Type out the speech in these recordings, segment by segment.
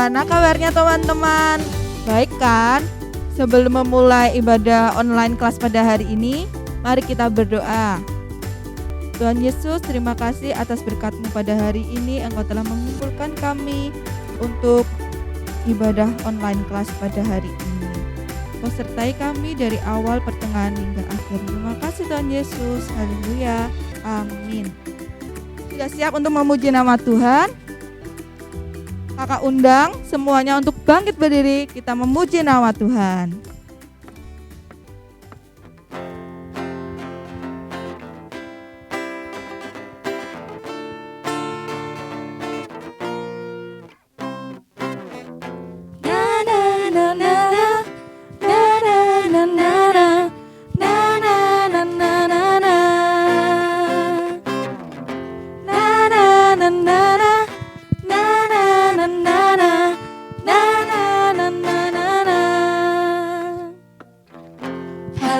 Bagaimana kabarnya teman-teman? Baik kan? Sebelum memulai ibadah online kelas pada hari ini, mari kita berdoa. Tuhan Yesus, terima kasih atas berkat-Mu pada hari ini. Engkau telah mengumpulkan kami untuk ibadah online kelas pada hari ini. Kau sertai kami dari awal, pertengahan hingga akhir. Terima kasih Tuhan Yesus. Haleluya. Amin. Sudah siap untuk memuji nama Tuhan? Kakak undang semuanya untuk bangkit berdiri, kita memuji nama Tuhan.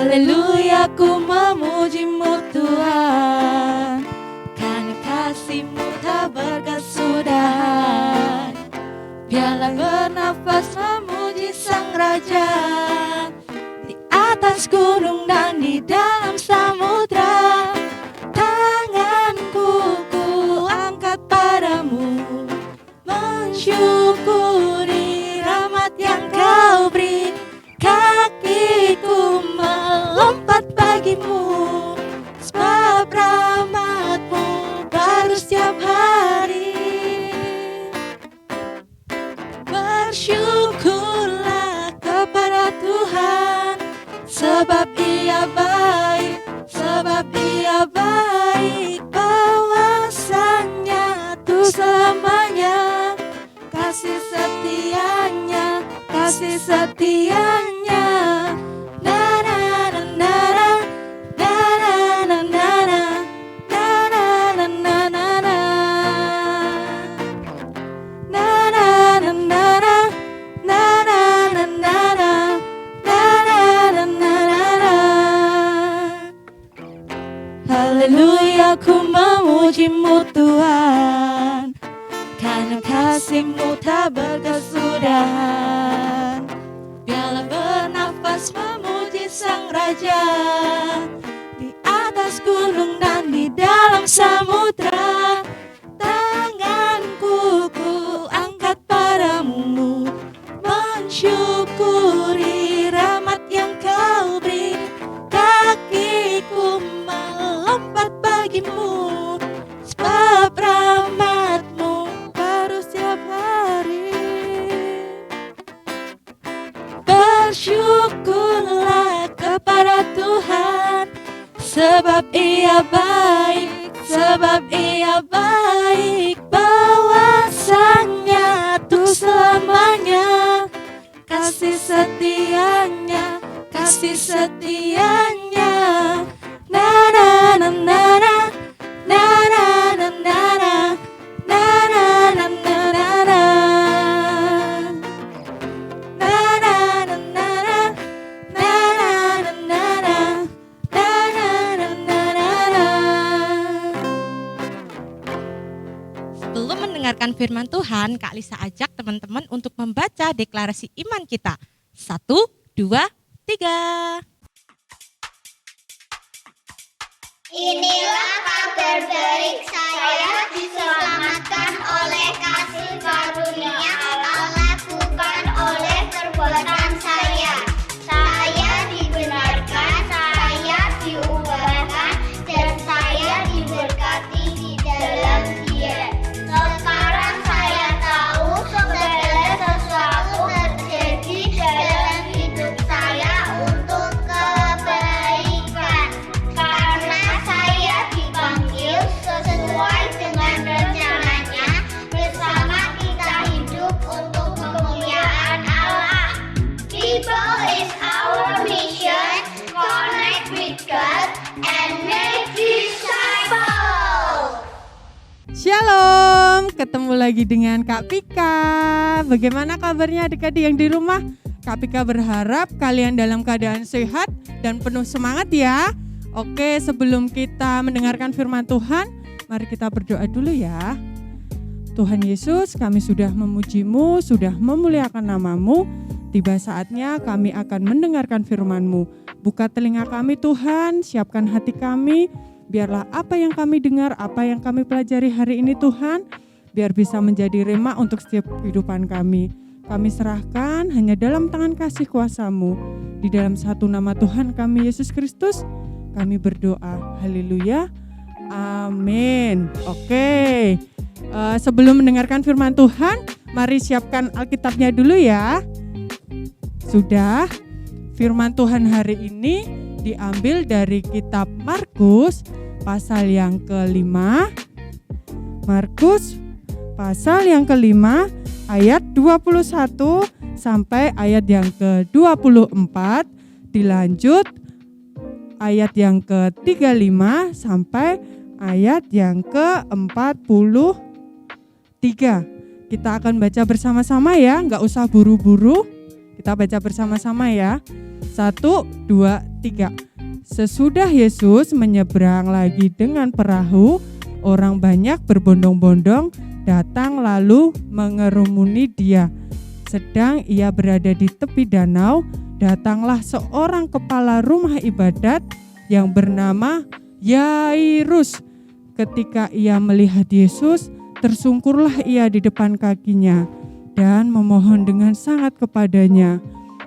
Haleluya, ku memuji-Mu Tuhan, karena kasih-Mu tak berkesudahan. Biarlah bernafas memuji Sang Raja, di atas gunung dan di dalam samudra. Tanganku ku angkat padamu, mensyukuri rahmat yang Kau beri. Kakiku melompat bagimu, sebab rahmat-Mu baru setiap hari. Bersyukurlah kepada Tuhan, sebab Ia baik, sebab Ia baik. Bahwasanya tuh selamanya, kasih setianya, kasih setianya. Haleluya, ku memuji-Mu Tuhan, karena kasih-Mu tak berkesudahan. Biarlah bernafas memuji Sang Raja, di atas gunung dan di dalam samudra. Tanganku ku angkat padamu, mensyukuri rahmat yang Kau beri. Kakiku melompat bagimu, sebab rahmat-Mu baru setiap hari. Bersyukurlah kepada Tuhan, sebab Ia baik, sebab Ia baik. Bahwasanya tuh selamanya, kasih setianya, kasih setianya. Na na na na na, na na na na na, na na na na na, na na na na na, na na na na na, na na na na. Sebelum mendengarkan firman Tuhan, Kak Lisa ajak teman-teman untuk membaca deklarasi iman kita. 1, 2, 3. Inilah kabar baik, saya diselamatkan oleh kasih karunia Allah, bukan oleh perbuatan saya. Saya dibenarkan, saya diubahkan, dan saya diberkati di dalam Dia. Sekarang saya tahu segala sesuatu terjadi dalam hidup saya untuk kebaikan, karena saya dipanggil sesuai dengan rencananya, bersama kita hidup untuk kemuliaan Allah. People is our mission, connect with God and make disciples. Shalom, ketemu lagi dengan Kak Pika. Bagaimana kabarnya adik-adik yang di rumah? Kak Pika berharap kalian dalam keadaan sehat dan penuh semangat ya. Oke, sebelum kita mendengarkan firman Tuhan, mari kita berdoa dulu ya. Tuhan Yesus, kami sudah memuji-Mu, sudah memuliakan nama-Mu. Tiba saatnya kami akan mendengarkan firman-Mu. Buka telinga kami Tuhan, siapkan hati kami. Biarlah apa yang kami dengar, apa yang kami pelajari hari ini Tuhan, biar bisa menjadi rema untuk setiap kehidupan kami. Kami serahkan hanya dalam tangan kasih kuasa-Mu. Di dalam satu nama Tuhan kami Yesus Kristus, kami berdoa. Haleluya. Amin. Oke. Sebelum mendengarkan firman Tuhan, mari siapkan Alkitabnya dulu ya. Sudah. Firman Tuhan hari ini diambil dari kitab Markus pasal yang kelima. Markus pasal yang kelima ayat 21 sampai ayat yang ke-24, dilanjut ayat yang ke-35 sampai ayat yang ke-43. Kita akan baca bersama-sama ya, enggak usah buru-buru. Kita baca bersama-sama ya. 1, 2, 3. Sesudah Yesus menyeberang lagi dengan perahu, orang banyak berbondong-bondong datang lalu mengerumuni Dia. Sedang Ia berada di tepi danau, datanglah seorang kepala rumah ibadat yang bernama Yairus. Ketika ia melihat Yesus, tersungkurlah ia di depan kakinya dan memohon dengan sangat kepadanya,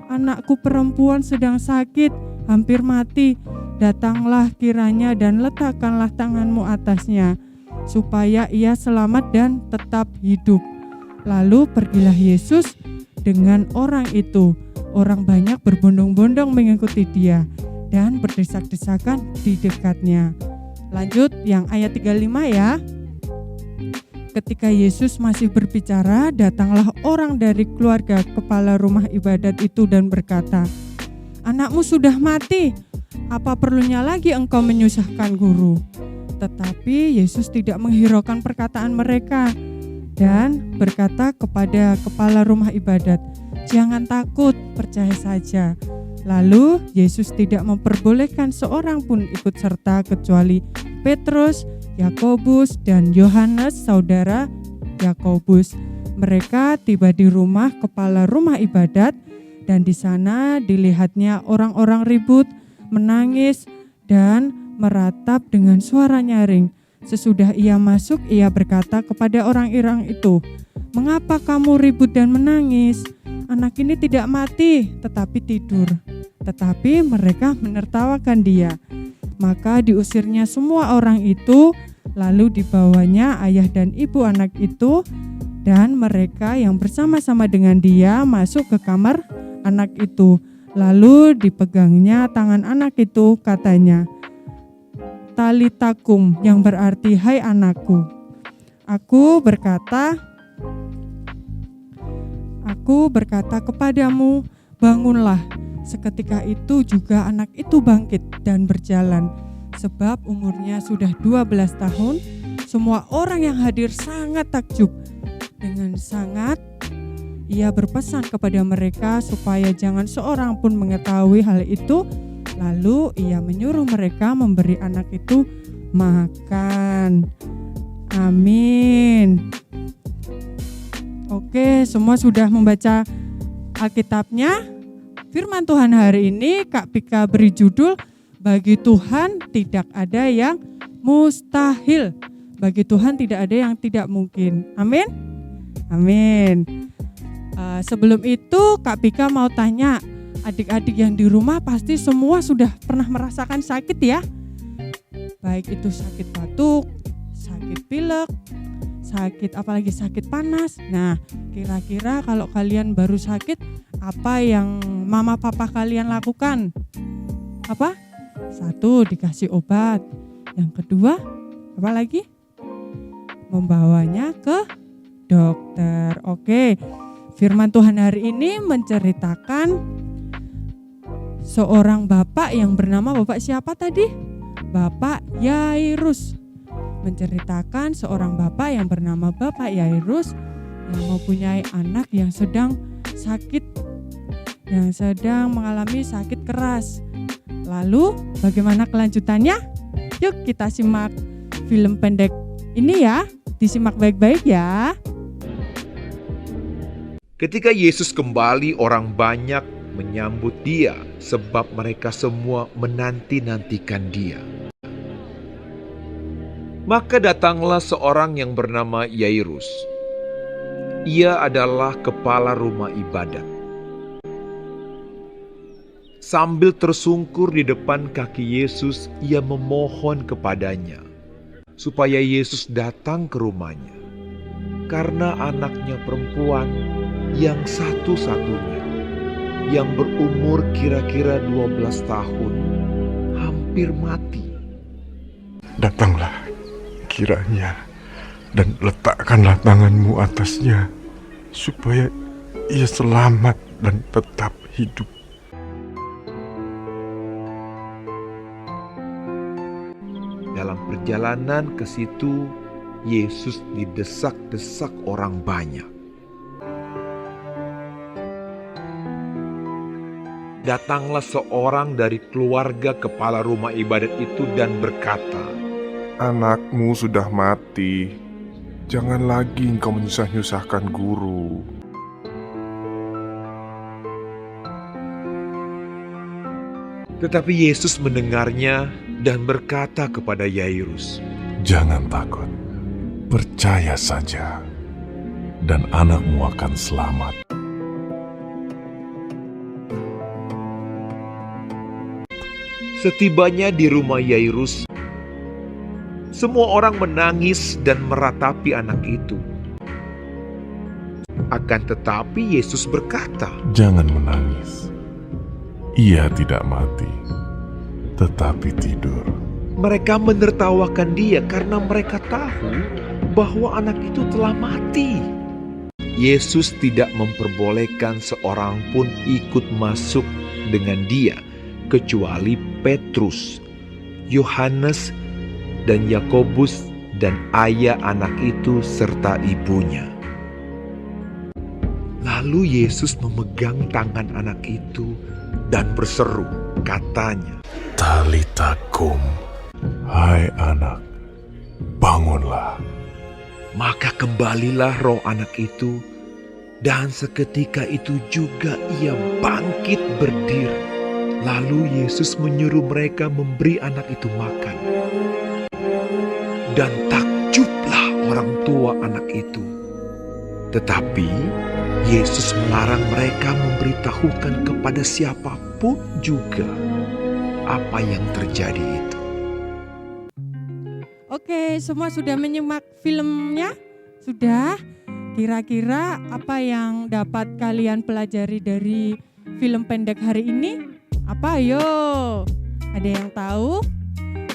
"Anakku perempuan sedang sakit, hampir mati. Datanglah kiranya dan letakkanlah tanganmu atasnya, supaya ia selamat dan tetap hidup." Lalu pergilah Yesus dengan orang itu. Orang banyak berbondong-bondong mengikuti Dia dan berdesak-desakan di dekatnya. Lanjut yang ayat 35 ya. Ketika Yesus masih berbicara, datanglah orang dari keluarga kepala rumah ibadat itu dan berkata, "Anakmu sudah mati, apa perlunya lagi engkau menyusahkan guru?" Tetapi Yesus tidak menghiraukan perkataan mereka dan berkata kepada kepala rumah ibadat, "Jangan takut, percaya saja." Lalu Yesus tidak memperbolehkan seorang pun ikut serta kecuali Petrus, Yakobus, dan Yohanes saudara Yakobus. Mereka tiba di rumah kepala rumah ibadat dan di sana dilihatnya orang-orang ribut, menangis, dan meratap dengan suara nyaring. Sesudah ia masuk, ia berkata kepada orang-orang itu, "Mengapa kamu ribut dan menangis? Anak ini tidak mati, tetapi tidur." Tetapi mereka menertawakan dia. Maka diusirnya semua orang itu, lalu dibawanya ayah dan ibu anak itu, dan mereka yang bersama-sama dengan dia masuk ke kamar anak itu. Lalu dipegangnya tangan anak itu, katanya, "Talitakum," yang berarti, "Hai anakku, aku berkata kepadamu, bangunlah." Seketika itu juga anak itu bangkit dan berjalan. Sebab umurnya sudah 12 tahun. Semua orang yang hadir sangat takjub. Dengan sangat ia berpesan kepada mereka supaya jangan seorang pun mengetahui hal itu. Lalu ia menyuruh mereka memberi anak itu makan. Amin. Oke, semua sudah membaca Alkitabnya. Firman Tuhan hari ini Kak Pika beri judul, "Bagi Tuhan tidak ada yang mustahil." Bagi Tuhan tidak ada yang tidak mungkin. Amin. Amin. Sebelum itu Kak Pika mau tanya, adik-adik yang di rumah pasti semua sudah pernah merasakan sakit ya? Baik itu sakit batuk, sakit pilek, sakit apalagi sakit panas. Nah, kira-kira kalau kalian baru sakit, apa yang mama papa kalian lakukan? Apa? 1, dikasih obat. Yang kedua, apa lagi? Membawanya ke dokter. Oke. Firman Tuhan hari ini menceritakan seorang bapak yang bernama Bapak siapa tadi? Bapak Yairus. Menceritakan seorang bapak yang bernama Bapak Yairus yang mempunyai anak yang sedang sakit, yang sedang mengalami sakit keras. Lalu bagaimana kelanjutannya? Yuk kita simak film pendek ini ya. Disimak baik-baik ya. Ketika Yesus kembali, orang banyak menyambut dia sebab mereka semua menanti-nantikan dia. Maka datanglah seorang yang bernama Yairus. Ia adalah kepala rumah ibadat. Sambil tersungkur di depan kaki Yesus, ia memohon kepadanya supaya Yesus datang ke rumahnya, karena anaknya perempuan yang satu-satunya, yang berumur kira-kira 12 tahun, hampir mati. Datanglah kiranya dan letakkanlah tanganmu atasnya, supaya ia selamat dan tetap hidup. Dalam perjalanan ke situ, Yesus didesak-desak orang banyak. Datanglah seorang dari keluarga kepala rumah ibadat itu dan berkata, Anakmu sudah mati, jangan lagi engkau menyusah-nyusahkan guru. Tetapi Yesus mendengarnya dan berkata kepada Yairus, Jangan takut, percaya saja, dan anakmu akan selamat. Setibanya di rumah Yairus, semua orang menangis dan meratapi anak itu. Akan tetapi Yesus berkata, Jangan menangis. Ia tidak mati, tetapi tidur. mereka menertawakan dia karena mereka tahu bahwa anak itu telah mati. Yesus tidak memperbolehkan seorang pun ikut masuk dengan dia, kecuali Petrus, Yohanes, dan Yakobus, dan ayah anak itu serta ibunya. Lalu Yesus memegang tangan anak itu dan berseru, katanya, Talita kum, hai anak, bangunlah. Maka kembalilah roh anak itu, dan seketika itu juga ia bangkit berdiri. Lalu Yesus menyuruh mereka memberi anak itu makan. Dan takjublah orang tua anak itu. Tetapi Yesus melarang mereka memberitahukan kepada siapapun juga apa yang terjadi itu. Oke, semua sudah menyimak filmnya? Sudah? Kira-kira apa yang dapat kalian pelajari dari film pendek hari ini? Apa ayo? Ada yang tahu?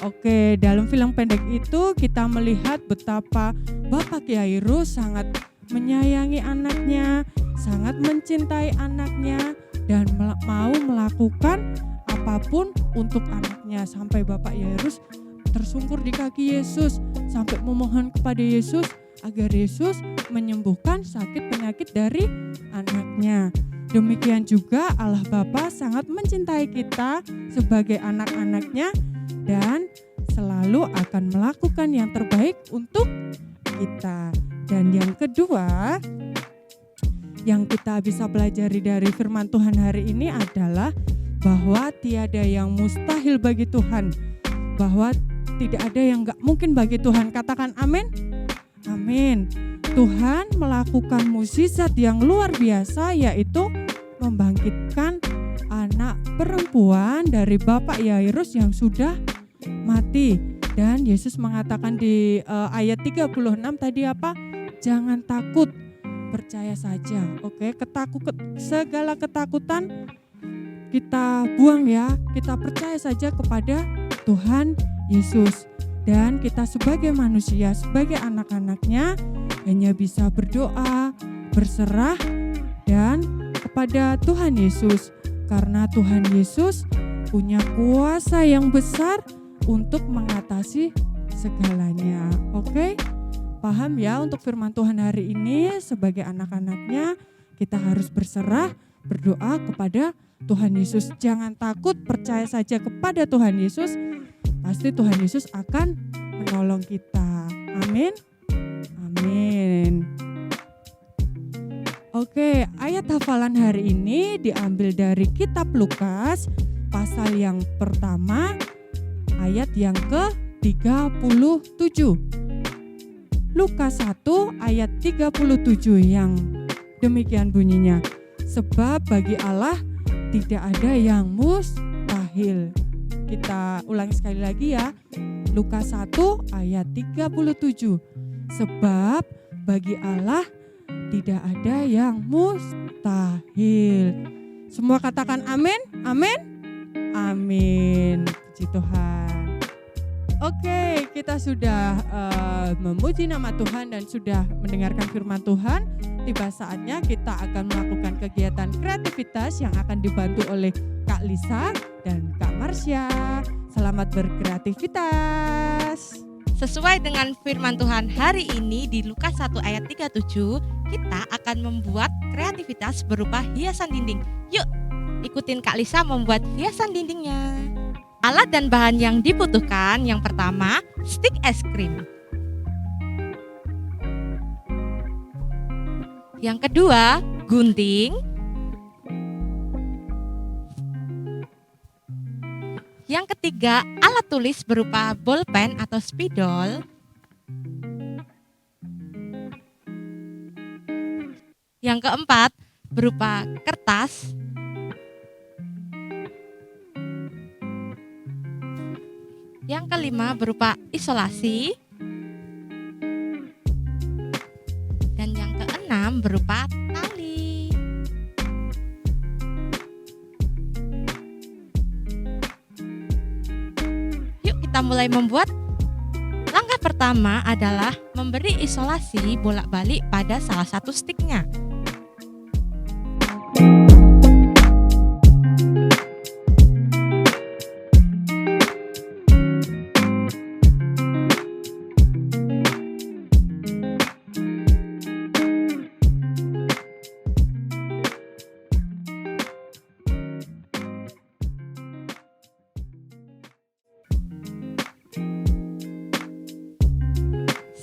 Oke, dalam film pendek itu kita melihat betapa Bapak Yairus sangat menyayangi anaknya, sangat mencintai anaknya, dan mau melakukan apapun untuk anaknya. Sampai Bapak Yairus tersungkur di kaki Yesus, sampai memohon kepada Yesus agar Yesus menyembuhkan sakit penyakit dari anaknya. Demikian juga Allah Bapa sangat mencintai kita sebagai anak-anaknya dan selalu akan melakukan yang terbaik untuk kita. Dan yang kedua yang kita bisa pelajari dari firman Tuhan hari ini adalah bahwa tiada yang mustahil bagi Tuhan, bahwa tidak ada yang gak mungkin bagi Tuhan. Katakan amin. Amin. Tuhan melakukan mukjizat yang luar biasa, yaitu membangkitkan anak perempuan dari Bapak Yairus yang sudah mati. Dan Yesus mengatakan di ayat 36 tadi apa? Jangan takut, percaya saja. Oke, segala ketakutan kita buang ya. Kita percaya saja kepada Tuhan Yesus. Dan kita sebagai manusia, sebagai anak-anaknya hanya bisa berdoa, berserah dan kepada Tuhan Yesus. Karena Tuhan Yesus punya kuasa yang besar untuk mengatasi segalanya. Oke? Paham ya untuk firman Tuhan hari ini? Sebagai anak-anaknya kita harus berserah, berdoa kepada Tuhan Yesus. Jangan takut, percaya saja kepada Tuhan Yesus. Pasti Tuhan Yesus akan menolong kita. Amin. Amin. Oke, ayat hafalan hari ini diambil dari kitab Lukas pasal yang pertama ayat yang ke-37. Lukas 1 ayat 37 yang demikian bunyinya. Sebab bagi Allah tidak ada yang mustahil. Kita ulangi sekali lagi ya. Lukas 1 ayat 37. Sebab bagi Allah tidak ada yang mustahil. Semua katakan amin, amin, amin. Puji Tuhan. Oke, kita sudah memuji nama Tuhan dan sudah mendengarkan firman Tuhan. Tiba saatnya kita akan melakukan kegiatan kreativitas yang akan dibantu oleh Kak Lisa dan Kak Marsha. Selamat berkreativitas. Sesuai dengan firman Tuhan hari ini di Lukas 1 ayat 37, kita akan membuat kreativitas berupa hiasan dinding. Yuk, ikutin Kak Lisa membuat hiasan dindingnya. Alat dan bahan yang dibutuhkan, yang pertama, stik es krim. Yang kedua, gunting. Yang ketiga, alat tulis berupa bolpen atau spidol. Yang keempat, berupa kertas. Yang kelima, berupa isolasi. Dan yang keenam, berupa tali. Yuk kita mulai membuat. Langkah pertama adalah memberi isolasi bolak-balik pada salah satu stiknya.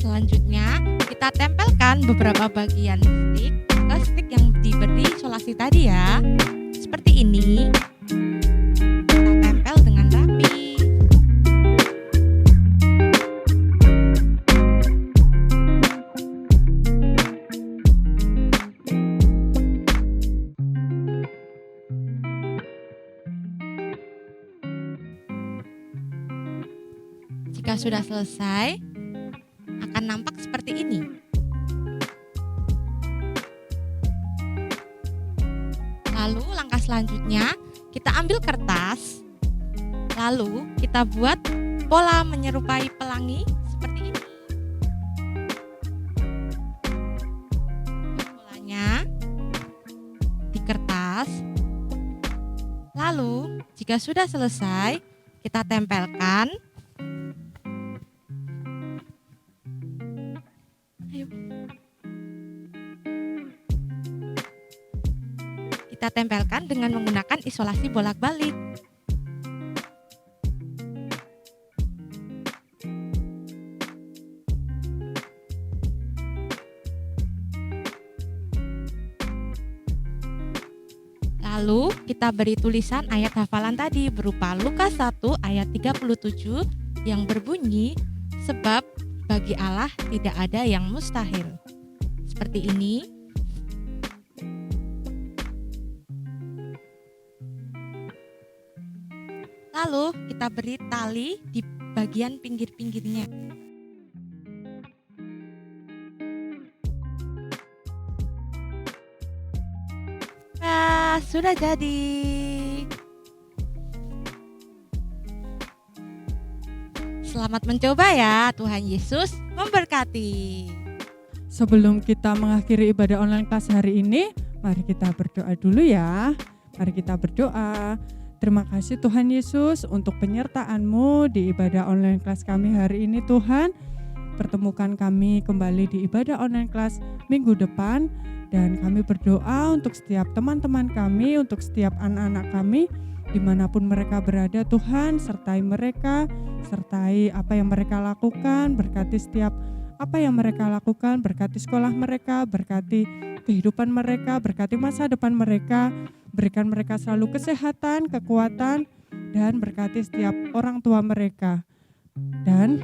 Selanjutnya, kita tempelkan beberapa bagian stik ke stik yang diberi isolasi tadi ya. Seperti ini. Kita tempel dengan rapi. Jika sudah selesai, akan nampak seperti ini. Lalu langkah selanjutnya kita ambil kertas, lalu kita buat pola menyerupai pelangi seperti ini. Polanya di kertas. Lalu jika sudah selesai, kita tempelkan. Kita tempelkan dengan menggunakan isolasi bolak-balik. Lalu kita beri tulisan ayat hafalan tadi berupa Lukas 1 ayat 37 yang berbunyi, sebab bagi Allah tidak ada yang mustahil. Seperti ini. Lalu kita beri tali di bagian pinggir-pinggirnya. Nah, sudah jadi. Selamat mencoba ya, Tuhan Yesus memberkati. Sebelum kita mengakhiri ibadah online kelas hari ini, mari kita berdoa dulu ya. Mari kita berdoa. Terima kasih Tuhan Yesus untuk penyertaan-Mu di ibadah online kelas kami hari ini Tuhan. Pertemukan kami kembali di ibadah online kelas minggu depan. Dan kami berdoa untuk setiap teman-teman kami, untuk setiap anak-anak kami, dimanapun mereka berada Tuhan, sertai mereka, sertai apa yang mereka lakukan, berkati setiap apa yang mereka lakukan, berkati sekolah mereka, berkati kehidupan mereka, berkati masa depan mereka, berikan mereka selalu kesehatan, kekuatan, dan berkati setiap orang tua mereka. Dan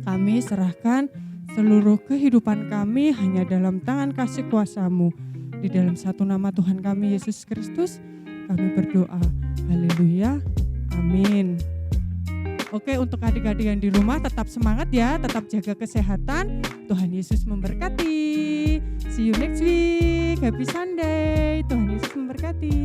kami serahkan seluruh kehidupan kami hanya dalam tangan kasih kuasa-Mu. Di dalam satu nama Tuhan kami Yesus Kristus, kami berdoa. Haleluya. Amin. Oke, untuk adik-adik yang di rumah tetap semangat ya, tetap jaga kesehatan. Tuhan Yesus memberkati. See you next week. Happy Sunday. Tuhan Yesus memberkati.